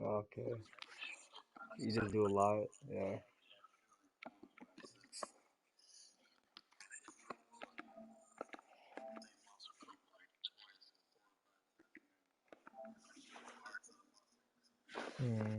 Okay. You just do a lot. Yeah. Hmm.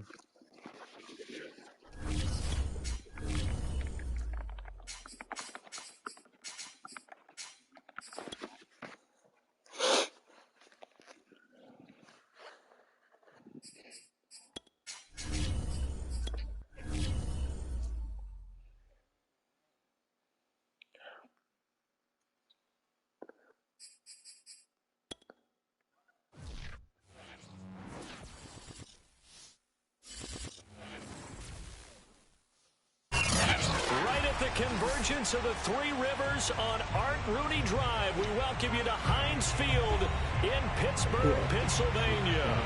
Right at the convergence of the Three Rivers on Art Rooney Drive, we welcome you to Heinz Field in Pittsburgh, Pennsylvania.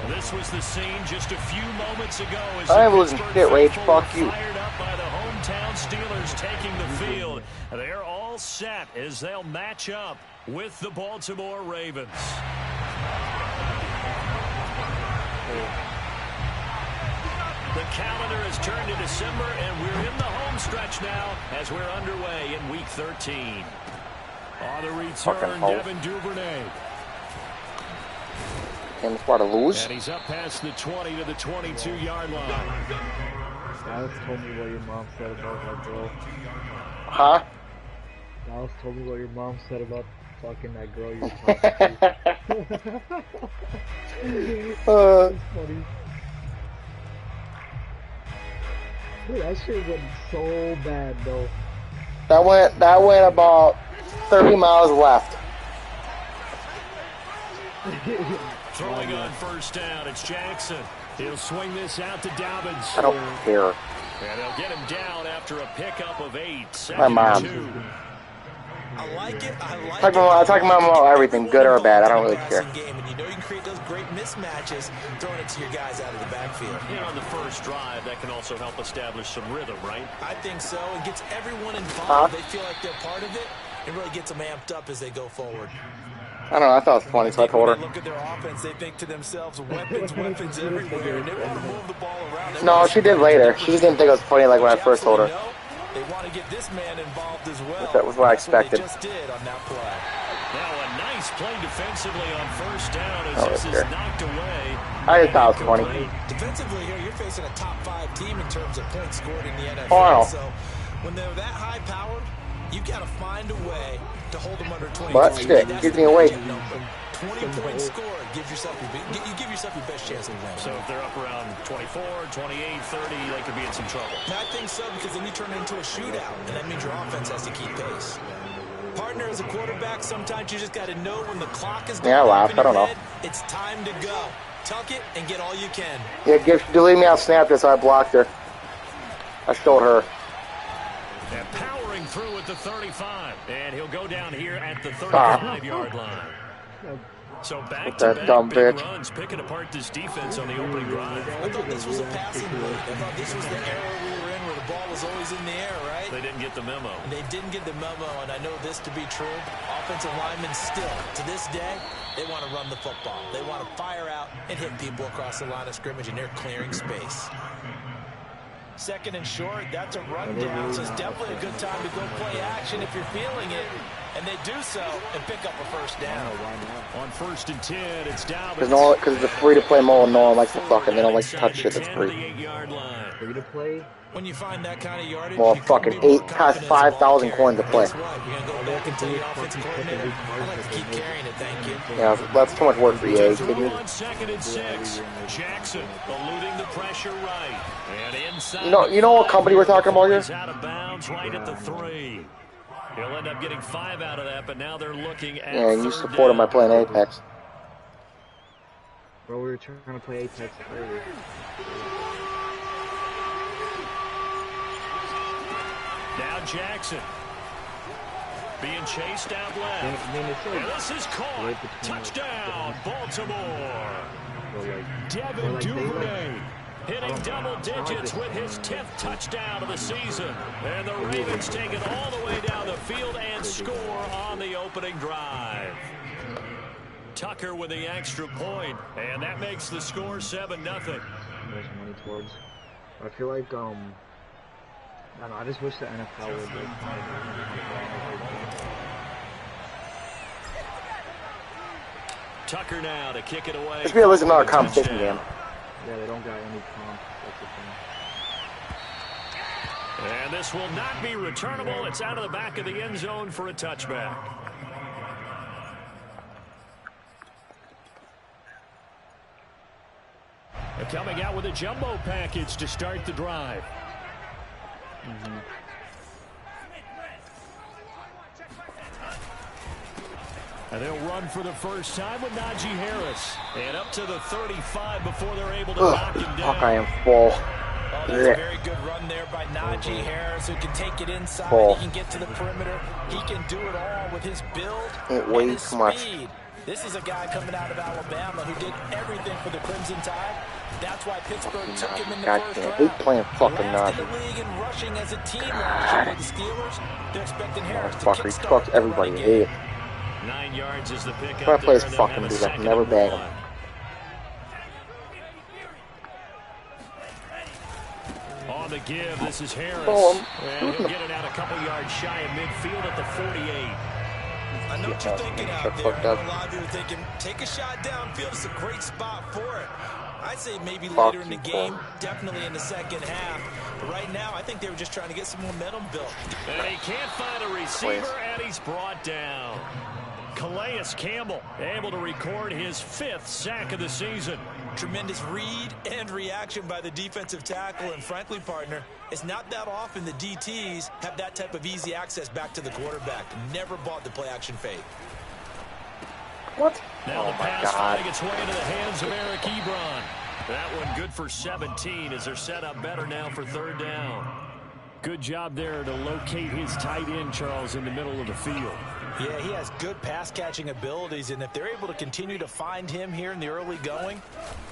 This was the scene just a few moments ago as I the wasn't Pittsburgh shit, Rage. faithful Fuck were you. fired up by the hometown Steelers taking the field. They're all set as they'll match up with the Baltimore Ravens. The calendar has turned to December, and we're in the home stretch now as we're underway in Week 13. On the return, Devin Duvernay. And it's about to lose. And he's up past the 20 to the 22-yard line. Dallas told me what your mom said about that girl. Huh? Dallas told me what your mom said about fucking that girl you were talking to. It's funny. Dude, that shit went so bad though. That went about 30 miles left. Throwing on first down, it's Jackson. He'll swing this out to Dobbins. I don't care. And they'll get him down after a pickup of 8. My mom. 2. I like it. I talk about everything, good or bad. I don't really care. Game, and you know you can create those great mismatches throwing it to your guys out of the backfield. And on the first drive, that can also help establish some rhythm, right? I think so. It gets everyone involved. They feel like they're part of it. It really gets them amped up as they go forward. I don't know. I thought it was funny, so I told her. Look at their offense. They think to themselves, weapons everywhere, and they want to move the ball around. No, she did later. She just didn't think it was funny like when I first told her. They want to get this man involved as well. That was what I expected. Just did on that play. Now a nice play defensively on first down as this is knocked away. I just thought it was funny. Defensively here, you're facing a top 5 team in terms of points scored in the NFL. Oh, so when they're that high powered, you got to find a way to hold them under 20. But shit, gives me away. 20 points scored. You give yourself your best chance of winning. So if they're up around 24, 28, 30, they could be in some trouble. I think so, because then you turn it into a shootout, and that means your offense has to keep pace. Partner, as a quarterback, sometimes you just got to know when the clock is going. Yeah, I laughed. I don't know. It's time to go. Tuck it and get all you can. Yeah, delete me. I'll snap this. So I blocked her. I showed her. And powering through at the 35, and he'll go down here at the 35-yard line. So back-to-back big runs, picking apart this defense on the opening drive. I thought this was a passing league. I thought this was the era we were in where the ball was always in the air, right? They didn't get the memo. They didn't get the memo, and I know this to be true. Offensive linemen still, to this day, they want to run the football. They want to fire out and hit people across the line of scrimmage, and they're clearing space. Second and short, that's a rundown, so it's definitely a good time to go play action if you're feeling it. And they do so and pick up a first down. On 1st and 10, it's down. Because it's a free-to-play mode, no one likes to fucking, they don't like to touch shit that's free. Free to play? When you find that kind of yardage, well, fucking 5,000 coins to play. You're going to go back and tell your offensive coordinator, I'd like to keep carrying it, thank you. Yeah, that's too much work for EA. On 2nd and 6, Jackson eluding the pressure right. And inside you know what company we're talking about here? Out of bounds right at the 3. He'll end up getting 5 out of that, but now they're looking at yeah, you supported my playing Apex. Bro, we were trying to play Apex earlier. Now Jackson being chased out left. And this is caught. Touchdown, Baltimore. Devin Duvernay hitting double digits with his 10th touchdown of the season. And the Ravens take it all the way down the field and score on the opening drive. Tucker with the extra point, and that makes the score 7-0. There's money towards. I feel like I don't know, I just wish the NFL would like Tucker now to kick it away. This really is another competition game. Yeah, they don't got any comp. That's the thing. And this will not be returnable. It's out of the back of the end zone for a touchback. They're coming out with a jumbo package to start the drive. And they'll run for the first time with Najee Harris. And up to the 35 before they're able to knock him down. Fuck, I am full. Oh, that's a very good run there by Najee Harris, who can take it inside. He can get to the perimeter. He can do it all with his build and his speed. This is a guy coming out of Alabama who did everything for the Crimson Tide. That's why Pittsburgh took him in the first round. I hate playing fucking Last in the league in rushing as a team last year with the Steelers. They're expecting Harris to fucker, he fucks everybody. I hate it. 9 yards is the pick. Try to play his fucking dude. I can never bag him. On the give, this is Harris. Oh, and he'll get it out a couple yards shy of midfield at the 48. I know what you're thinking out there. I know a lot of you are thinking, take a shot downfield. It's a great spot for it. I'd say maybe later in the game, definitely in the second half. But right now, I think they were just trying to get some momentum built. And he can't find a receiver, and he's brought down. Calais Campbell able to record his 5th sack of the season. Tremendous read and reaction by the defensive tackle. And frankly, partner, it's not that often the DTs have that type of easy access back to the quarterback. Never bought the play-action fake. What? Now the pass finding its way into the hands of Eric Ebron. That one good for 17 as they're set up better now for 3rd down. Good job there to locate his tight end, Charles, in the middle of the field. Yeah, he has good pass-catching abilities, and if they're able to continue to find him here in the early going,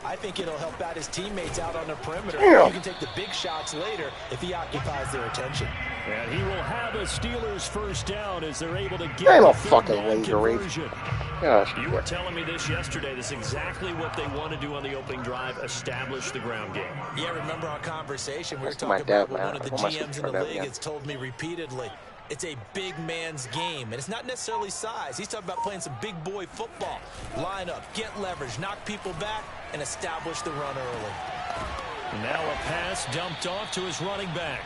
I think it'll help out his teammates out on the perimeter. You can take the big shots later if he occupies their attention. And he will have a Steelers first down as they're able to get I'm the a fucking laser conversion. Gosh. You were telling me this yesterday. This is exactly what they want to do on the opening drive, establish the ground game. Yeah, remember our conversation? We were That's talking my dad, about what man. one of the GMs in the league has told me repeatedly. It's a big man's game, and it's not necessarily size. He's talking about playing some big boy football. Line up, get leverage, knock people back, and establish the run early. Now a pass dumped off to his running back.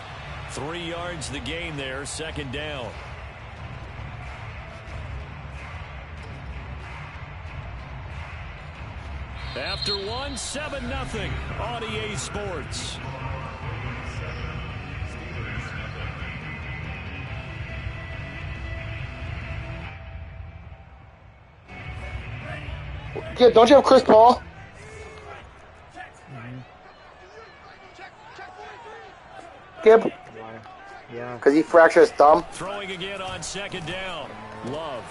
3 yards the gain there, 2nd down. After one, 7-0 on EA Sports. Yeah, don't you have Chris Paul? Gib? Yeah. Because he fractured his thumb. Throwing again on 2nd down. Love.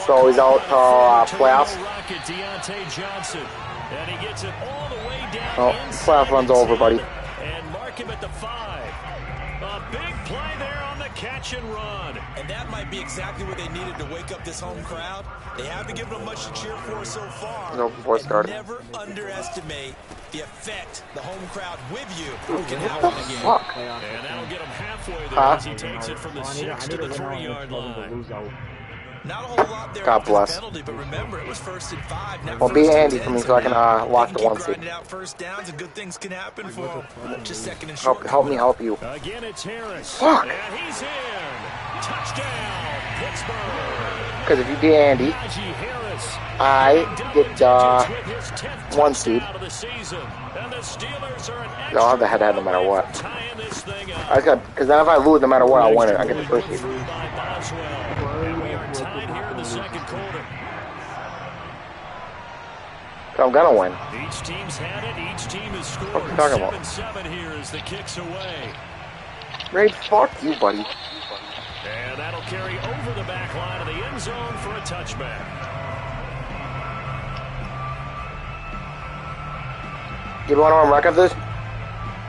So he's out playoffs. Rocket, Deontay Johnson. And he gets it all the way down. Oh, playoff runs over, buddy. And mark him at the 5. A big play there on the catch and run. And that might be exactly what they needed to wake up this home crowd. They haven't given them much to cheer for so far. No voice guard. Never underestimate the effect the home crowd with you can have on a game. Fuck. And that'll get him halfway there as he takes it from the 6 to the 3-yard line. Not a whole lot there. God bless. Penalty, but remember, it was 1st and 5. Now Well, be handy for me so I can lock the 1 seat. Out first downs and good things can happen for him. Just 2nd and short. Help me help you. Again, it's Harris. Fuck. And he's in. Touchdown, Pittsburgh. Because if you be Andy, I get 1 seed. I'll have the head-to-head no matter what. I just got, because then if I lose no matter what, I'll win it. I get the 1st seed. I'm gonna win. Each team's had it. Each team has scored. What are you talking about? 7-7 here as the kicks away. Ray, fuck you, buddy. And that'll carry over the back line of the end zone for a touchback. You want to run record this?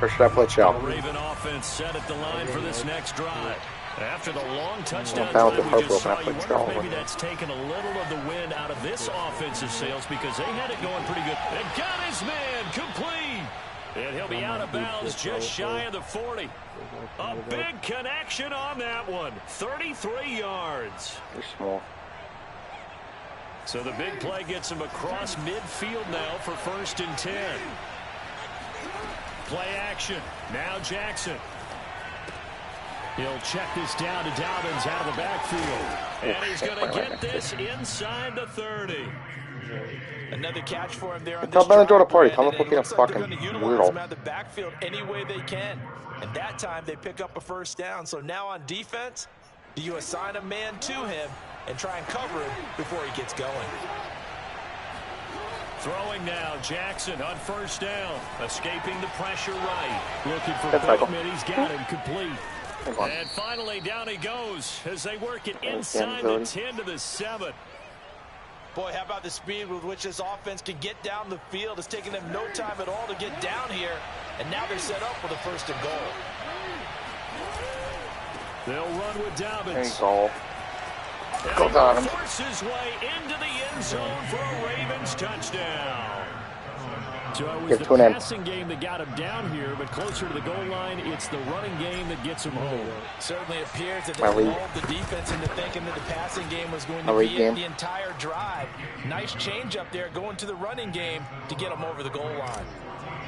Or should I play shell? The Raven offense set at the line for this next drive. After the long touchdown drive we just saw, you wonder if maybe that's taken a little of the wind out of this offensive sails because they had it going pretty good. And got his man complete. And he'll be out of bounds just shy of the 40. A big connection on that one. 33 yards. They're small. So the big play gets him across midfield now for 1st and 10. Play action. Now Jackson. He'll check this down to Dobbins out of the backfield. And he's going to get this inside the 30. Another catch for him there on Tell this Ben to drive, join the party. Brad, Tell him to and put it a looks like fucking they're going to utilize him weirdo. out of the backfield any way they can. And that time they pick up a 1st down. So now on defense, do you assign a man to him and try and cover him before he gets going? Throwing now, Jackson on 1st down. Escaping the pressure right. Looking for Good cycle. Bateman. He's got him complete. And finally down he goes as they work it inside the 10 to the 7. Boy, how about the speed with which this offense can get down the field? It's taking them no time at all to get down here. And now they're set up for the 1st and goal. They'll run with Dobbins. There you go. Go Dobbins. Force his way into the end zone for a Ravens touchdown. So it was the passing game that got him down here, but closer to the goal line, it's the running game that gets him home. Certainly appears that they lulled the defense into thinking that the passing game was going to be the entire drive. Nice change up there going to the running game to get him over the goal line.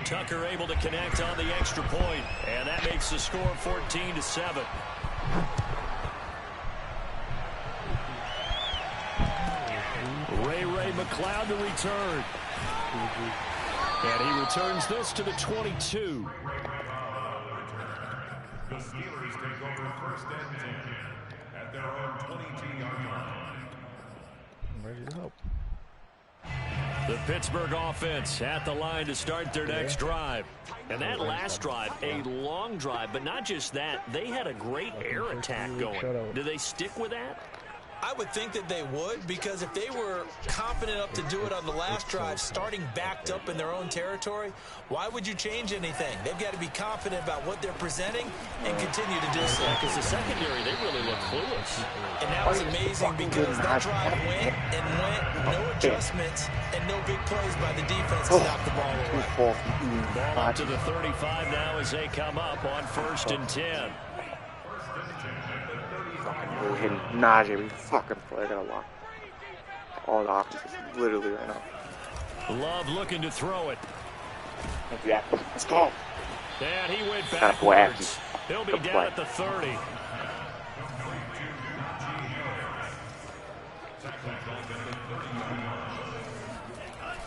Tucker able to connect on the extra point, and that makes the score 14 to 7. Ray McLeod to return. And he returns this to the 22. The Steelers take over 1st and 10 at their own 22-yard line. I'm ready to help. The Pittsburgh offense at the line to start their next drive. And that last drive, a long drive, but not just that. They had a great air attack going. Do they stick with that? I would think that they would, because if they were confident enough to do it on the last drive, starting backed up in their own territory, why would you change anything? They've got to be confident about what they're presenting and continue to do so. Because the secondary, they really look clueless. And that was amazing because that drive went, no adjustments, and no big plays by the defense to knock the ball away. Ball up to the 35 now as they come up on 1st and 10. We're hitting Najee every fucking play. I gotta lock all the offenses literally right now. Love looking to throw it. Yeah, let's go. And he went backwards. He'll be down at the 30.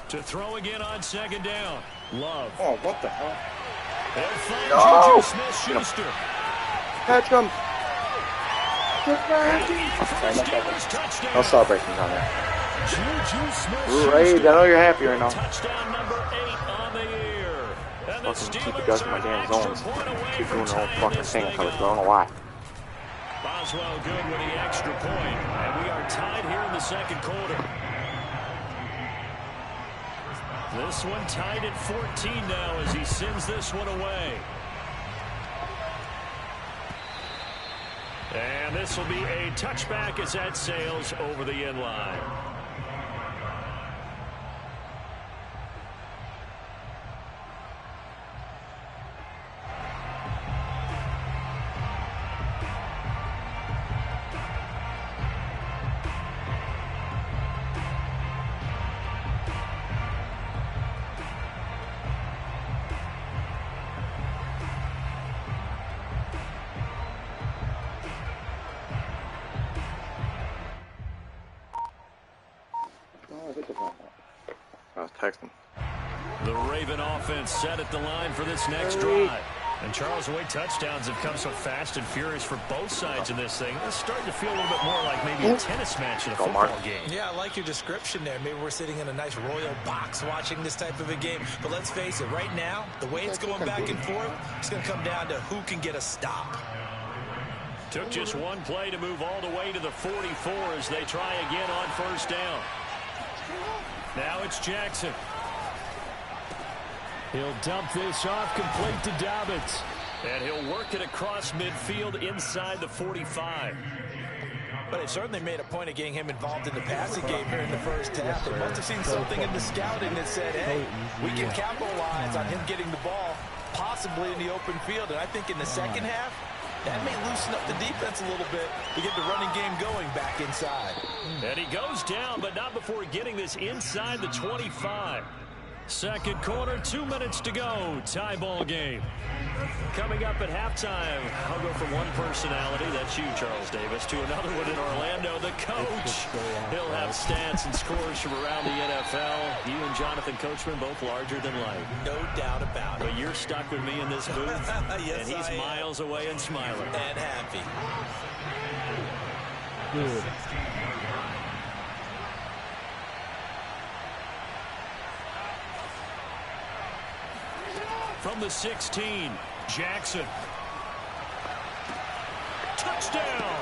To throw again on 2nd down. Love. Oh, what the hell? They'll find Juju Smith-Schuster. Catch him. No celebrations on there. Right, I know you're happy right now. Touchdown number 8 on the year. And the Fucking keep the guys in my damn zones. Keep doing their own fucking thing, I don't know why. Boswell good with the extra point, and we are tied here in the 2nd quarter. This one tied at 14 now as he sends this one away. And this will be a touchback as that sails over the end line. I was texting. The Raven offense set at the line for this next drive. And Charles, the way touchdowns have come so fast and furious for both sides in this thing, it's starting to feel a little bit more like maybe a tennis match in a football game. Yeah, I like your description there. Maybe we're sitting in a nice royal box watching this type of a game. But let's face it, right now, the way it's going back and forth, it's going to come down to who can get a stop. Took just one play to move all the way to the 44 as they try again on 1st down. Now it's Jackson. He'll dump this off complete to Dobbins. And he'll work it across midfield inside the 45. But they certainly made a point of getting him involved in the passing game here in the first half. They must have seen something in the scouting that said, hey, we can capitalize on him getting the ball, possibly in the open field. And I think in the second half, that may loosen up the defense a little bit to get the running game going back inside. And he goes down, but not before getting this inside the 25. Second quarter, 2 minutes to go. Tie ball game. Coming up at halftime, I'll go from one personality, that's you, Charles Davis, to another one in Orlando, the coach. He'll have stats and scores from around the NFL. You and Jonathan Coachman, both larger than life. No doubt about it. But you're stuck with me in this booth, yes, and he's miles away and smiling. And happy. Good. From the 16, Jackson. Touchdown!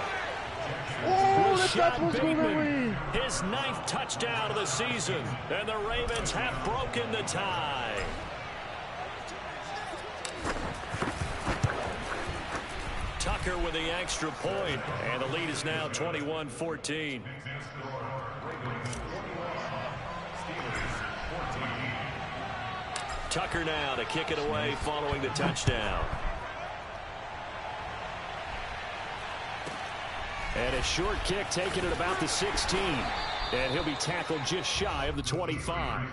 Oh, that's what's going on. His 9th touchdown of the season, and the Ravens have broken the tie. Tucker with the extra point, and the lead is now 21-14. Tucker now to kick it away following the touchdown. And a short kick taken at about the 16. And he'll be tackled just shy of the 25.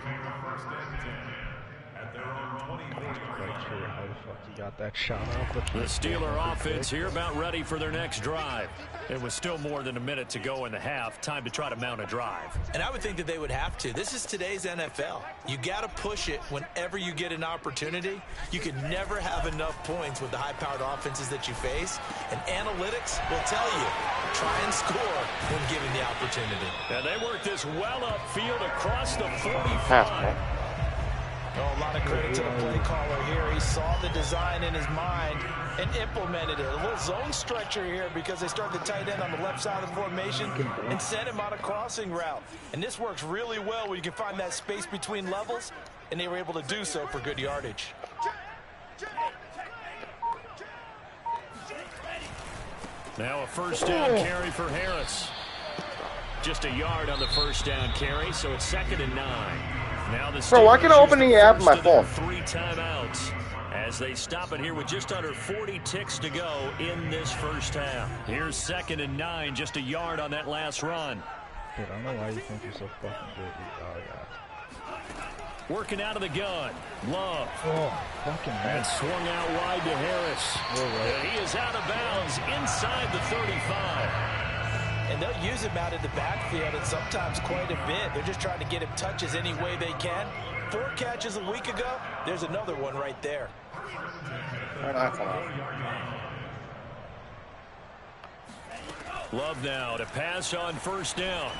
Got that shot off the Steeler offense here about ready for their next drive. It was still more than a minute to go in the half. Time to try to mount a drive. And I would think that they would have to. This is today's NFL. You got to push it whenever you get an opportunity. You can never have enough points with the high-powered offenses that you face. And analytics will tell you, try and score when given the opportunity. And they work this well upfield across the 45. Oh, a lot of credit to the play caller here. He saw the design in his mind and implemented it. A little zone stretcher here because they start the tight end on the left side of the formation and sent him on a crossing route. And this works really well where you can find that space between levels, and they were able to do so for good yardage. Now a first down carry for Harris. Just a yard on the first down carry, so it's 2nd and 9. Now the Bro, why can't I open the app on my phone? 3 timeouts as they stop it here with just under 40 ticks to go in this first half. Here's 2nd and 9, just a yard on that last run. Dude, I don't know why you think you're so fucking good. Oh, yeah. Working out of the gun. Love. Oh, fucking man. And swung out wide to Harris. And he is out of bounds inside the 35. And they'll use him out in the backfield and sometimes quite a bit. They're just trying to get him touches any way they can. 4 catches a week ago. There's another one right there. Love now to pass on first down.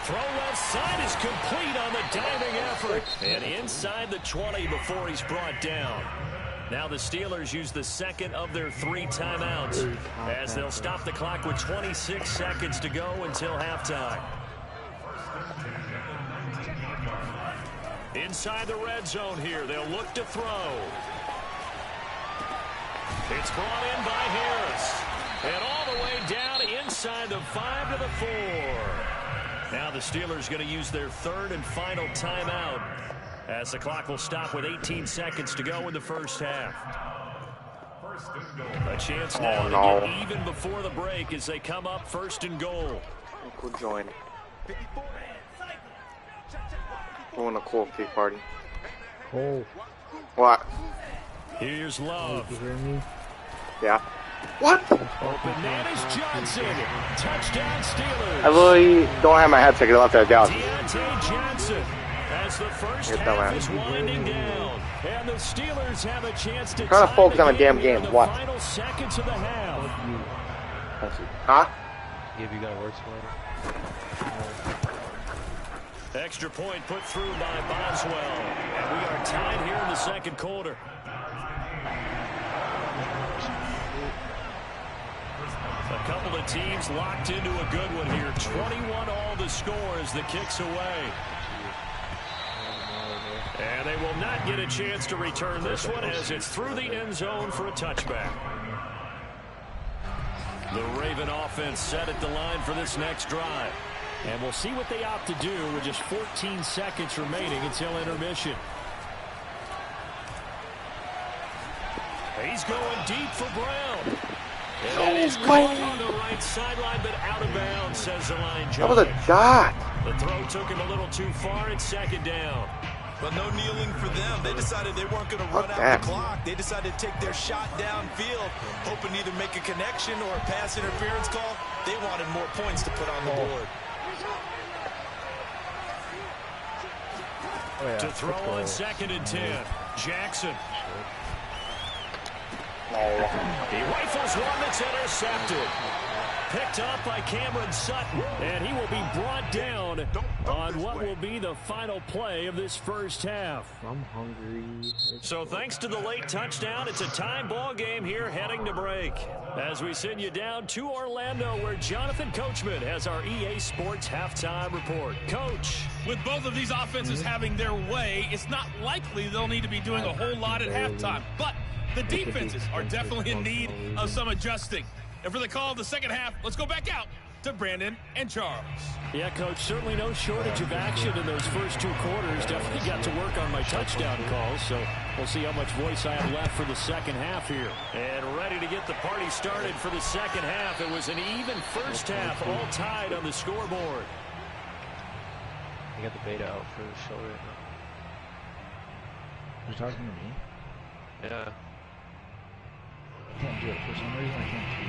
Throw left side is complete on the diving effort. And inside the 20 before he's brought down. Now the Steelers use the 2nd of their 3 timeouts as they'll stop the clock with 26 seconds to go until halftime. Inside the red zone here, they'll look to throw. It's brought in by Harris. And all the way down inside the 5 to the 4. Now the Steelers going to use their 3rd and final timeout, as the clock will stop with 18 seconds to go in the first half. A chance now to get even before the break as they come up 1st and goal. We'll join. We're on a cool tea party. Oh. What? Here's Love. You hear me? Yeah. What? Open man is Johnson. Touchdown Steelers. I literally don't have my headset. I left that down. Deontay Johnson. As the first half is winding down, and the Steelers have a chance to trying to focus on the damn game. What? Final seconds of the half. Huh? Give you got words for it. Extra point put through by Boswell, and we are tied here in the second quarter. A couple of teams locked into a good one here. 21 all the score as the kicks away. And they will not get a chance to return this one as it's through the end zone for a touchback. The Raven offense set at the line for this next drive. And we'll see what they opt to do with just 14 seconds remaining until intermission. He's going deep for Brown. And that is caught on the right sideline, but out of bounds, says the line judge. That was a dot. The throw took him a little too far. It's second down. But no kneeling for them. They decided they weren't going to run out the clock. They decided to take their shot downfield, hoping to either make a connection or a pass interference call. They wanted more points to put on the board. To throw on 2nd and 10. Jackson. He rifles one that's intercepted. Picked up by Cameron Sutton, and he will be brought down on what will be the final play of this first half. I'm hungry. So thanks to the late touchdown, it's a tie ball game here heading to break. As we send you down to Orlando, where Jonathan Coachman has our EA Sports halftime report. Coach. With both of these offenses having their way, it's not likely they'll need to be doing a whole lot at halftime. But the defenses are definitely in need of some adjusting. And for the call of the second half, let's go back out to Brandon and Charles. Yeah, Coach, certainly no shortage of action in those first 2 quarters. Definitely got to work on my touchdown calls, so we'll see how much voice I have left for the second half here. And ready to get the party started for the second half. It was an even first half, all tied on the scoreboard. I got the beta out for the show right now. You're talking to me? Yeah. I can't do it. For some reason, I can't see.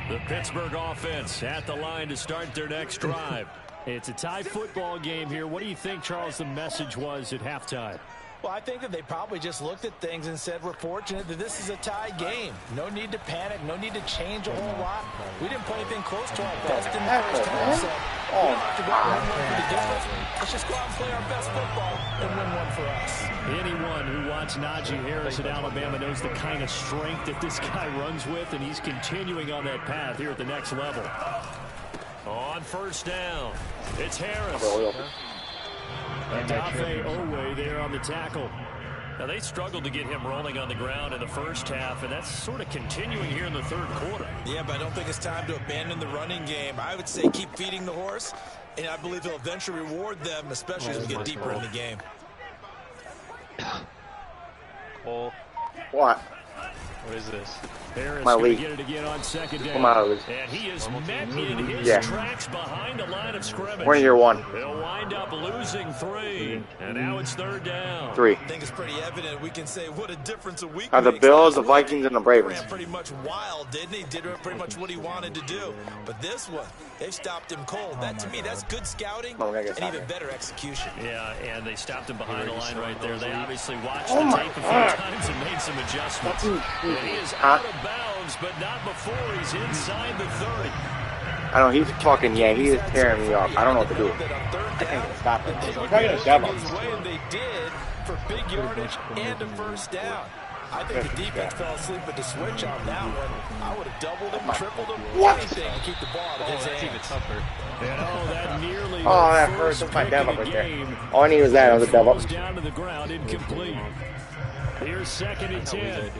The Pittsburgh offense at the line to start their next drive. It's a tie football game here. What do you think, Charles, the message was at halftime? Well, I think that they probably just looked at things and said, we're fortunate that this is a tie game. No need to panic. No need to change a whole lot. We didn't play anything close to our best in the first half, so we don't have to go out and win for the difference. Let's just go out and play our best football and win one for us. Anyone who watched Najee Harris at Alabama knows the kind of strength that this guy runs with, and he's continuing on that path here at the next level. On first down, it's Harris. And Dafe Owe there on the tackle. Now, they struggled to get him rolling on the ground in the first half, and that's sort of continuing here in the third quarter. Yeah, but I don't think it's time to abandon the running game. I would say keep feeding the horse, and I believe he'll eventually reward them, especially as we get deeper in the game. Cole. What? What is this? Harris My going league. to get it again on second down. Come on, and he is met in his tracks behind the line of scrimmage. We're in year 1. They'll wind up losing 3. And now it's third down. 3. I think it's pretty evident. We can say what a difference a week Are the makes. Bills, the Vikings, and the Ravens. Ran pretty much wild, didn't he? Did pretty much what he wanted to do. But this one, they've stopped him cold. That, to me, that's good scouting and even better execution. Yeah, and they stopped him behind the line right there. They obviously watched the tape a few times and made some adjustments. And he is out of bounds, but not before he's inside the 30. I know, he's fucking, yeah, he is tearing me up. I don't know what to do. I can't stop him. I'm trying to shove him. And they did for big yardage and a first down. I think the defense fell asleep at the switch on that one. I would have doubled him, tripled him, anything to keep the ball out of his hands. Even tougher. That nearly that hurts. That's my dev up right there. All I need was that. It was a dev up. Down to the ground, incomplete. Here's second and 10.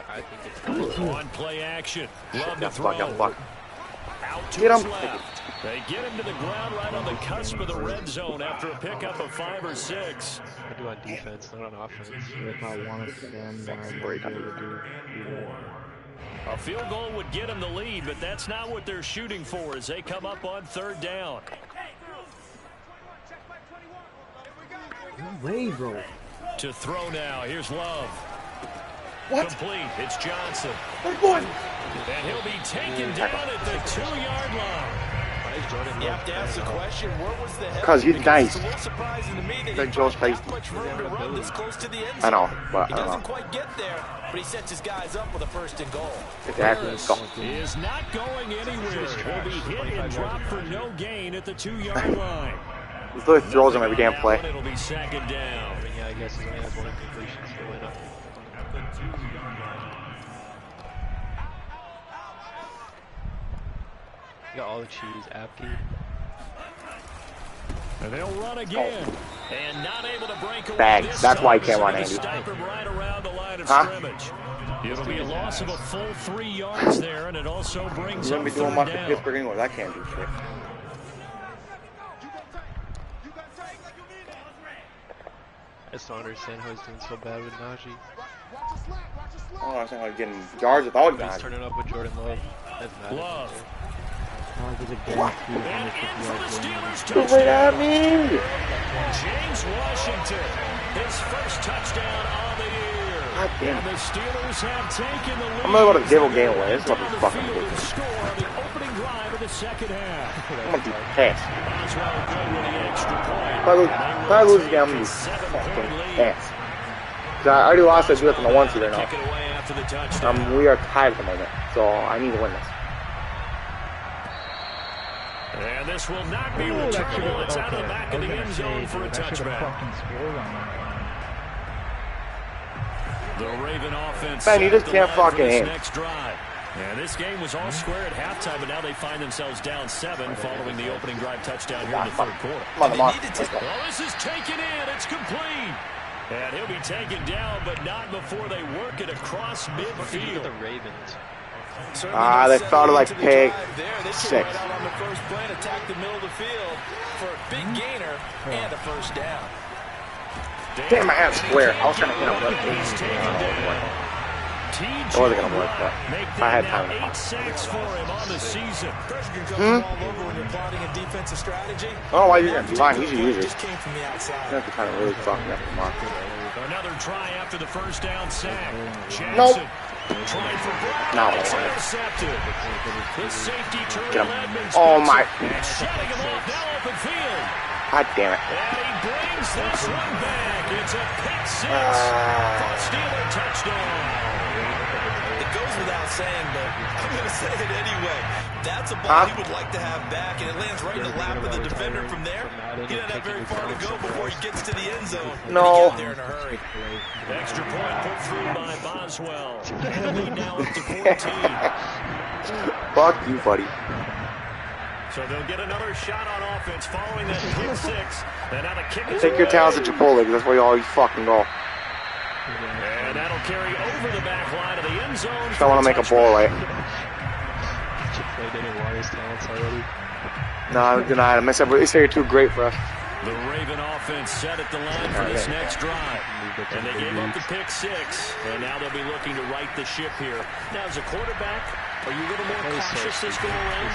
I think it's on play action. Love to throw. Out to Get his him. left. They get him to the ground right on the cusp of the red zone after a pickup of 5 or 6. I do on defense, not on offense. If I want to stand, I might be able to do either. A field goal would get him the lead, but that's not what they're shooting for as they come up on third down. No way, bro. To throw now. Here's Love. What? Complete. It's Johnson. What? And he'll be taken down at the 2-yard line. You have to ask the question, where was the help? Because he's nice. It's a little surprising to me that he Joe's didn't face. have much room to run this close to the end zone. I know, but He I don't doesn't know. quite get there, but he sets his guys up with a first and goal. Exactly. Let's go. He is not going anywhere. He'll be hit and dropped for no gain at the 2-yard line. He literally throws him every damn play. It'll be second down. Yeah, I guess he only has one completion, so why not? You got all the cheese, Apke. And they'll run again. And not able to break away. Bags. That's why you can't run, Andy. Stop him right around the line of scrimmage. It'll be a loss of a full 3 yards there, and it also brings You're up going to be doing third much down. in Pittsburgh anyway. I can't do shit. I just don't understand how he's doing so bad with Najee. I don't understand how he's getting yards without But he's guys. turning up with Jordan Love. That's Madden. Love. There's a guarantee And in for the Steelers Look at touchdown. me! James Washington, his first touchdown on the year. God damn. And the Steelers have taken the lead. I'm not about to give a game away. This is Down about to the fucking field and ridiculous. score on the opening drive of the second half. I'm going to be pissed. Boswell good with the extra point. If I lose again, I'm going to be fucking pissed. I already lost that dude from the 1 seed right now. Kick it away after the touchdown. We are tied at the moment, so I need to win this. And this will not be returnable. It's out of the back of the end zone for a touchback. The Raven offense. Man, you just can't fucking aim. Next drive. And this game was all square at halftime, but now they find themselves down 7 following the opening drive touchdown here in the third quarter. Come on, let's go. Well, this is taken in. It's complete. And he'll be taken down, but not before they work it across midfield. The Ravens. They thought of like pig 6. Right out on the first play and attack the middle of the field for a big gainer and a first down. Damn, I had square. I was trying to hit him with it wasn't going to work, but if I had time to 8 sacks for him on the season. Pressure can come from all over when you're plotting a defensive strategy. Oh, why are you going to be lying? He's a user. Just came from the outside. You have to kind of really fucking up the mark. Another try after the first down sack. Nope. Jackson trying for Brown. No. It's intercepted. The safety Get Terrell him. Edmonds. Oh, my. And shutting him off now open field. God damn it. And he brings this one back. It's a pick 6 for a Steeler touchdown. It goes without saying, but I'm going to say it anyway. That's a ball he would like to have back, and it lands right in the lap of the defender from there. He doesn't have very far to go before he gets to the end zone. No. He got there in a hurry. Extra point put through by Boswell. Lead now up to 14. Fuck you, buddy. So they'll get another shot on offense following that pick 6. And now the kick is Take your talents at Chipotle, because that's where you always fucking go. And that'll carry over the back line of the end zone. I want to make a ball right. Chick-fil-A didn't want his talents already. No, I'm denied him. They said you're too great for us. The Raven offense set at the line for this next drive. And they gave up the pick 6. And now they'll be looking to right the ship here. Now, as a quarterback, are you a little more cautious this go around?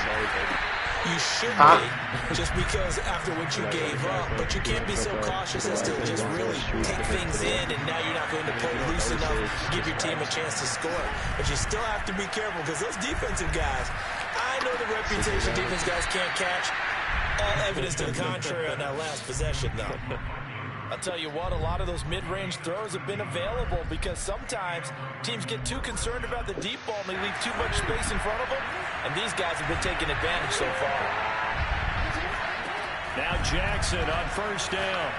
You should be, just because after what you gave up, but you can't be so cautious as to just really take things in, and now you're not going to play loose enough, give your team a chance to score. But you still have to be careful, because those defensive guys, I know the reputation defense guys can't catch. All evidence to the contrary on that last possession, though. I'll tell you what, a lot of those mid-range throws have been available because sometimes teams get too concerned about the deep ball and they leave too much space in front of them, and these guys have been taking advantage so far. Now Jackson on first down.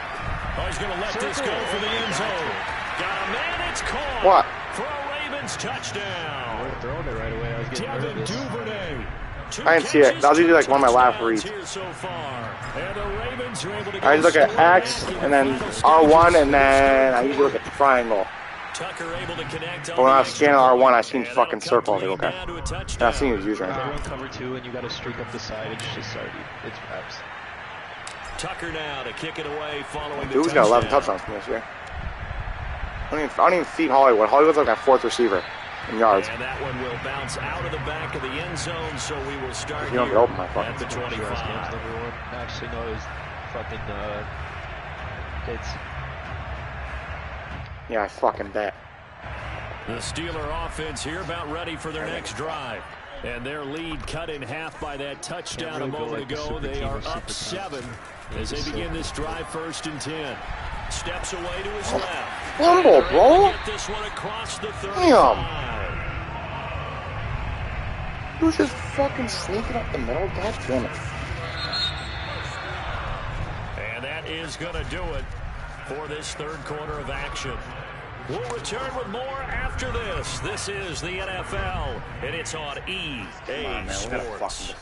Oh, he's going to let this go for the end zone. Got a man, it's caught. What? For a Ravens touchdown. We're throwing it right away. I was getting nervous. Duvernay. I didn't see it. That was usually like one of my last reads. So and the Ravens are able to I just look at X, and then R1, and then I usually look at triangle. Tucker able to connect. But when I was scanning R1, I seen fucking circle. I was like, okay. And I seen his user. You run cover 2 and you got to streak up the side. It's just already, it's wraps. Tucker now to kick it away following the Dude's got 11 touchdowns from this year. I don't even feed Hollywood. Hollywood's like that 4th receiver in yards. And that one will bounce out of the back of the end zone, so we will start You don't here get open, my fucking at the 25. Actually, no, it was fucking hits. Yeah, I fucking bet. The Steeler offense here about ready for their next drive. And their lead cut in half by that touchdown a moment ago. They are up 7 as they begin this drive 1st and 10. Steps away to his left. Fumble, bro. Get this one across the 35. Damn. He was just fucking sneaking up the middle. God damn it. And that is going to do it for this third quarter of action. We'll return with more after this. This is the NFL, and it's on EA Sports.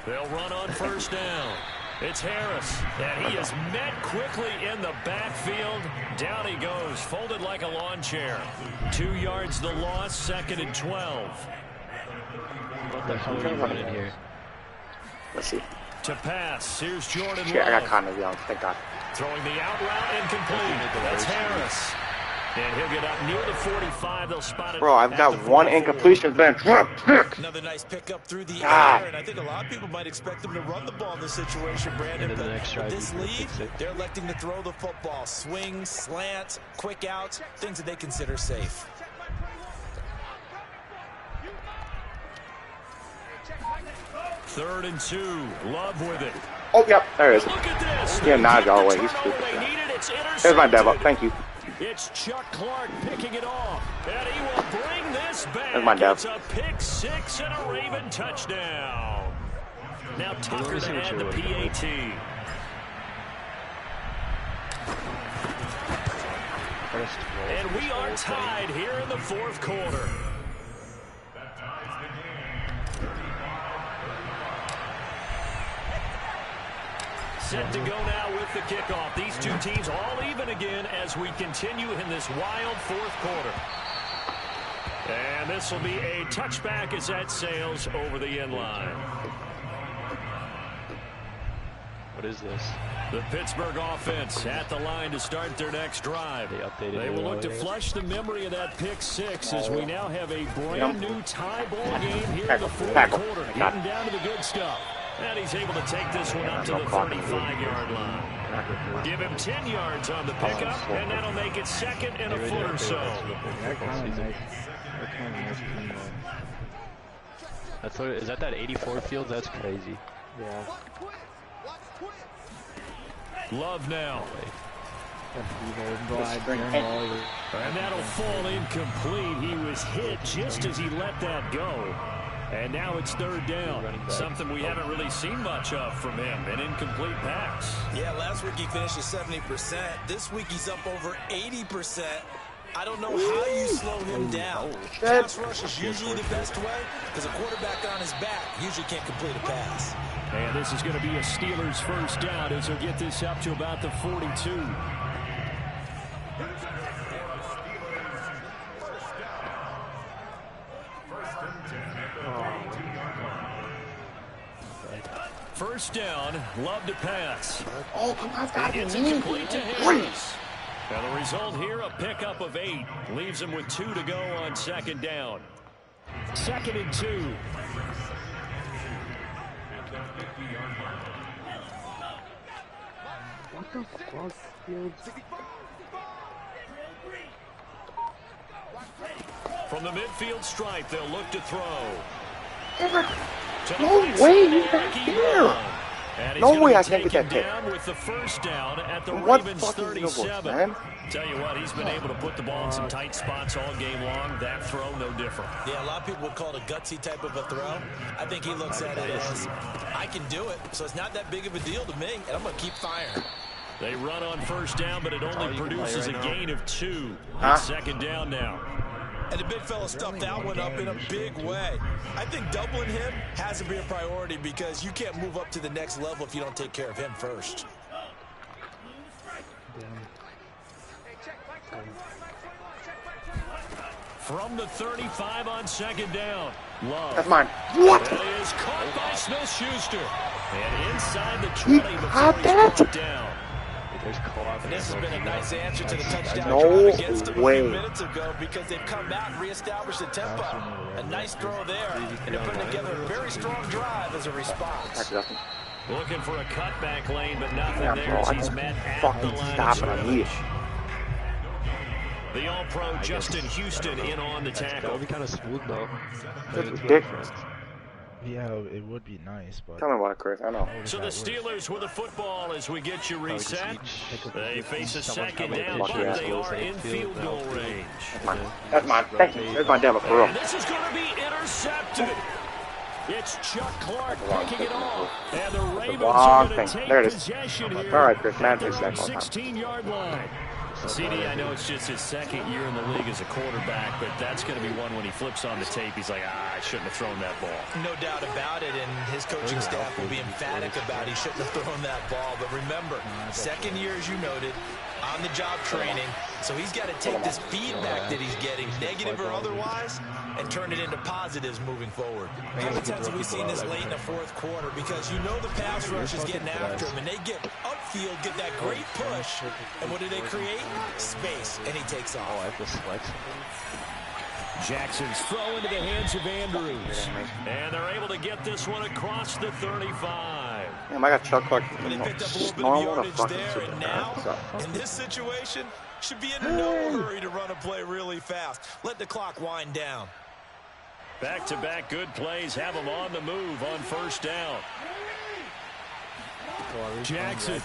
They'll run on first down. It's Harris, and he is met quickly in the backfield. Down he goes, folded like a lawn chair. 2 yards the loss, 2nd and 12. What the hell are you running here? Let's see. To pass, here's Jordan Shit, I got Love. caught in the young. Thank God. Throwing the out route incomplete. That's Harris. And he'll get up near the 45. They'll spot it. Bro, I've got one incompletion, Ben. Another nice pickup through the God. air, and I think a lot of people might expect them to run the ball in this situation, Brandon. And then the But next with drive, this you lead, fix it. they're electing to throw the football. Swings, slants, quick outs, things that they consider safe. Third and 2. Love with it. Oh, yep, there it is. Look at this. Yeah, Najee all the way. They He's get the stupid. turnover they needed. It's There's my dab up. intercepted. Thank you. It's Chuck Clark picking it off, and he will bring this back. There's my dab. It's a pick 6 and a Raven touchdown. Now Tucker to add the PAT. And we are tied here in the 4th quarter. Set to go now with the kickoff. These two teams all even again as we continue in this wild 4th quarter. And this will be a touchback as that sails over the end line. What is this? The Pittsburgh offense at the line to start their next drive. They will look to flush the memory of that pick 6 as we now have a brand new tie ball game here in the 4th quarter. Getting down to the good stuff. And he's able to take this one up to the 35-yard line. Give him 10 yards on the pickup, and that'll make it 2nd and a foot or so. That's what, is that 84 field? That's crazy. Yeah. Love now. And that'll fall incomplete. He was hit just as he let that go. And now it's 3rd down. Something we haven't really seen much of from him. An incomplete pass. Yeah, last week he finished at 70%. This week he's up over 80%. I don't know how you slow him down. Pass rush is usually the best way because a quarterback on his back usually can't complete a pass. And this is going to be a Steelers 1st down as they'll get this up to about the 42. First down, Love to pass. Oh, come on, God. It's incomplete to Harris. And the result here, a pickup of 8. Leaves him with 2 to go on 2nd down. 2nd and 2. what the fuck, Fields? From the midfield stripe, they'll look to throw. No way he's back here. No way I can't get that pick. Down with the 1st down at the What Ravens fucking 37. man? Tell you what, he's been able to put the ball in some tight spots all game long. That throw, no different. Yeah, a lot of people would call it a gutsy type of a throw. I think he looks at it as, I can do it, so it's not that big of a deal to me, and I'm going to keep firing. They run on 1st down, but it only produces a gain of 2. Huh? It's 2nd down now. And the big fella stuffed that one up in a big way. I think doubling him has to be a priority because you can't move up to the next level if you don't take care of him first. From the 35 on 2nd down. Love. That's mine. What? That is caught by Smith-Schuster. And inside the He 20 caught before that? he's brought down. There's And this has been a nice answer to the touchdown No drive against them a way. few minutes ago because they've come back and reestablished the tempo. A nice throw there, and they're putting together a very strong drive as a response. Looking for a cutback lane, but nothing Yeah, there bro, as I he's don't met at the fucking line stop of it. I need it. scrimmage. The All-Pro Justin Houston in on the That tackle. would be kind of smooth though. That's ridiculous. Yeah, it would be nice, but Tell me about it, Chris. I know. So the Steelers with the football as we get you reset. They face a 2nd down, Lucky but ass they goals. are in field goal range. That's mine. Thank you. There's my demo for real. And this is going to be intercepted. It's Chuck Clark picking it off. And the Ravens wrong are going to thing. take There it is. possession here All right, Chris. Man, at their fix that one. 16-yard line. CD, I know it's just his second year in the league as a quarterback, but that's going to be one when he flips on the tape, he's like, I shouldn't have thrown that ball. No doubt about it, and his coaching staff will be emphatic about he shouldn't have thrown that ball. But remember, second year, as you noted, on-the-job training, so he's got to take this feedback that he's getting, negative or otherwise, and turn it into positives moving forward. How many times have we seen this late in the fourth quarter? Because you know the pass rush is getting after him, and they get upfield, get that great push, and what do they create? Space, and he takes off. Oh, I have to select something. Jackson's throw into the hands of Andrews. And they're able to get this one across the 35. Damn, I got Chuck Clark. They picked up a little bit of yardage there, and now, in this situation, should be in no hurry to run a play really fast. Let the clock wind down. Back-to-back good plays have them on the move on first down. Jackson.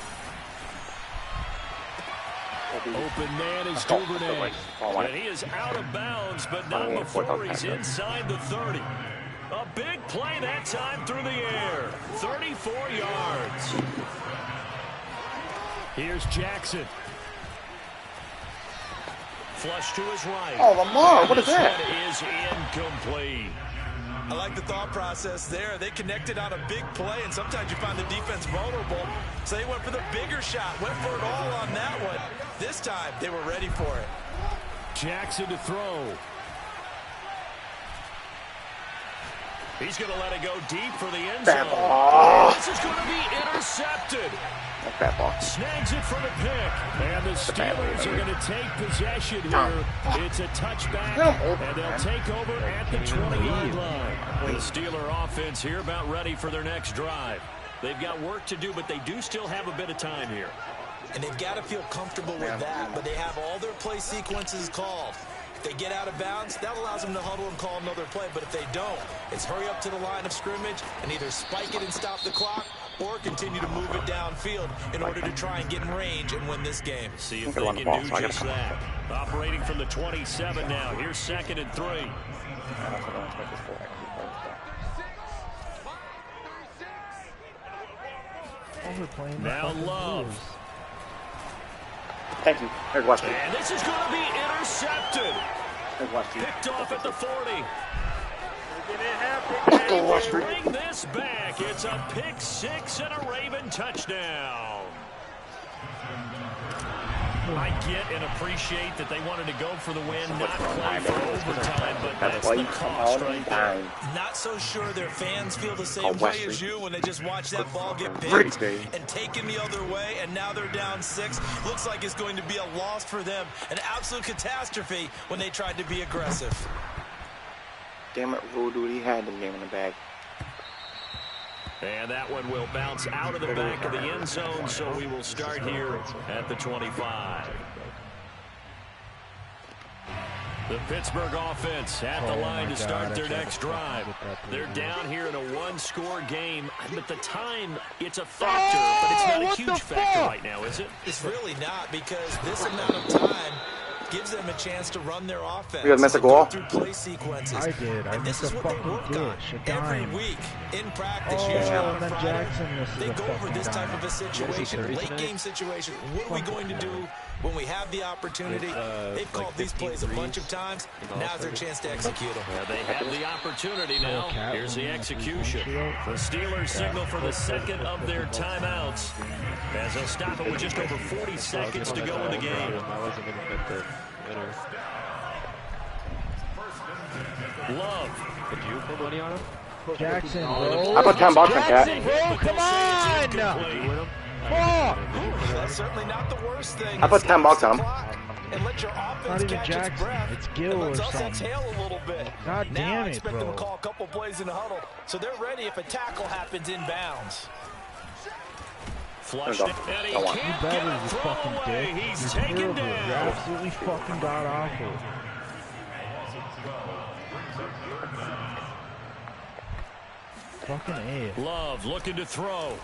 Open man is Duvernay. And he is out of bounds, but not before he's inside the 30. A big play that time through the air. 34 yards. Here's Jackson. Flush to his right. Oh, Lamar, what is that? Is incomplete. I like the thought process there. They connected on a big play, and sometimes you find the defense vulnerable. So they went for the bigger shot, went for it all on that one. This time, they were ready for it. Jackson to throw. He's going to let it go deep for the end zone. This is going to be intercepted. Snags it for the pick. And the Steelers are going to take possession here. It's a touchback, and they'll take over at the 20-yard line. The Steeler offense here about ready for their next drive. They've got work to do, but they do still have a bit of time here. And they've got to feel comfortable with that, but they have all their play sequences called. If they get out of bounds, that allows them to huddle and call another play. But if they don't, it's hurry up to the line of scrimmage and either spike it and stop the clock or continue to move it downfield in order to try and get in range and win this game. See if they can do just that. Operating from the 27 now. Here's 2nd and 3. Now Love. Thank you. There's Western. And this is going to be intercepted. Picked off at the 40. Bring this back. It's a pick six and a Raven touchdown. I get and appreciate that they wanted to go for the win, not play for overtime, but that's the cost right there. Not so sure their fans feel the same way as you when they just watch that ball get picked and taken the other way, and now they're down 6. Looks like it's going to be a loss for them, an absolute catastrophe when they tried to be aggressive. Damn it, Voodoo, he had the game in the bag. And that one will bounce out of the back of the end zone, so we will start here at the 25. The Pittsburgh offense at the line to start their next drive. They're down here in a one-score game, but the time, it's a factor, but it's not a huge factor right now, is it? It's really not, because this amount of time gives them a chance to run their offense. You guys missed a goal? Through play sequences. I did. And this is what they work on every week in practice. Usually on a Friday, they go over this type of a situation, late game situation. What are we going to do when we have the opportunity? They've called these plays a bunch of times. Now's their chance to execute them. Well, they have the opportunity now. Here's the execution. The Steelers signal for the second of their timeouts as they'll stop it with just over 40 seconds to go in the game. Love. Did you put money on him? Jackson, I put $10 on that. bro, come on! That's certainly not the worst thing. I put $10 on him. And let your offense Not even catch its Jackson. breath. It's Gill or something. Exhale a little bit. God now damn I it, expect bro. them to call a couple plays in the huddle, so they're ready if a tackle happens inbounds. Flushed it, and he Don't want. can't You get better, a you throw fucking away. dick. He's You're taken terrible. down. You're absolutely fucking god-awful. Fucking A. Love looking to throw.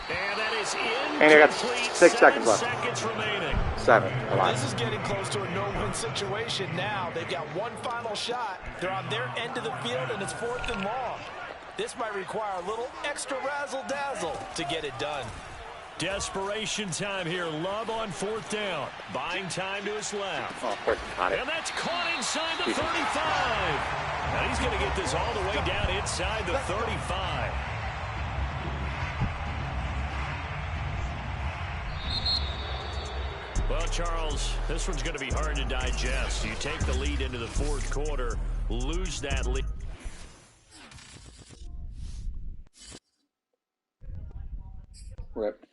And that is incomplete. And they got 6 seconds left. 7 seconds remaining. 7. A lot. This is getting close to a no-win situation now. They've got one final shot. They're on their end of the field, and it's 4th and long. This might require a little extra razzle-dazzle to get it done. Desperation time here. Love on 4th down. Buying time to his left. Oh, of course he caught it. And that's caught inside the 35. Now he's going to get this all the way down inside the 35. Well, Charles, this one's going to be hard to digest. You take the lead into the 4th quarter, lose that lead. Rip.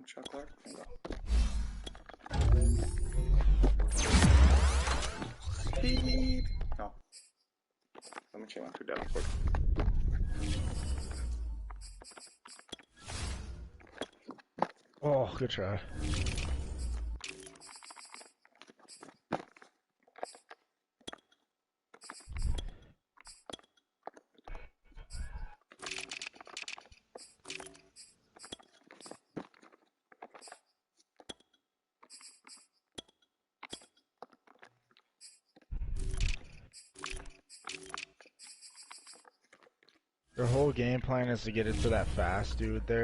Shot clock. There you go. Beep. No. Let me check my 2 depth quick. Oh, good try. Their whole game plan is to get it to that fast dude there.